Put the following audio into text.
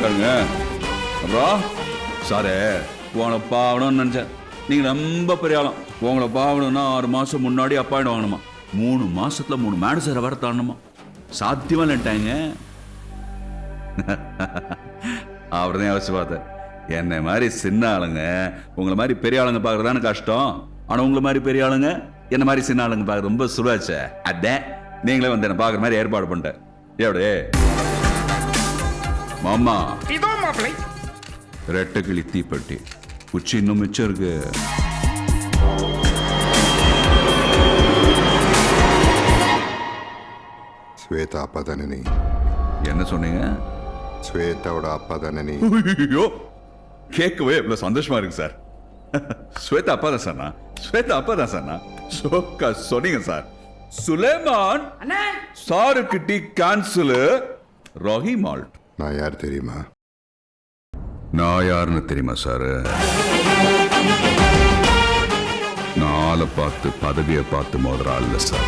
இருக்காருங்க. அப்புறம் சாரே உங்களை பாவணும்னு நினைச்சேன். நீங்க ரொம்ப பெரிய ஆளும். உங்களை பாவணும்னா 6 மாசம் முன்னாடி அப்பாயிண்ட் வாங்கணுமா, 3 மாசத்துல 3 மேனேஜரை வர தாண்டணுமா. சாத்தியமா இல்லட்டாங்க. அவர்தான் யோசிச்சு பார்த்தேன். என்னை மாதிரி சின்ன ஆளுங்க உங்களை மாதிரி பெரிய ஆளுங்க பார்க்கறதான கஷ்டம். ஆனா உங்களை மாதிரி பெரிய ஆளுங்க என்ன மாதிரி சின்ன ஆளுங்க பார்க்க ரொம்ப சுலபச்சே. அதான் நீங்களே வந்து என்ன பார்க்குற மாதிரி ஏற்பாடு பண்ணிட்டேன். எப்படி மாமா? இதோ மாப்பிளை. ரெட்டை கிளி தீப்பெட்டி குச்சி இன்னும் மிச்சம் இருக்கு. ஸ்வேதா அப்பா தானே நீ? என்ன சொன்னீங்க? ஸ்வேதாவோட அப்பா தானே நீ? ஐயோ, கேட்கவே இவ்வளவு சந்தோஷமா இருக்கு சார். ஸ்வேதா அப்பா தான் சார். ஸ்வேதா அப்பா தான் சார். சோக்கா சொன்னீங்க சார். சுலைமான் சாருக்கு டீ கேன்சல். ராகி மால்ட். நான் யார் தெரியுமா? நான் யாருன்னு தெரியுமா சார்? நான் ஆளை பார்த்து பதவியை பார்த்து மோதுற ஆள் இல்ல சார்.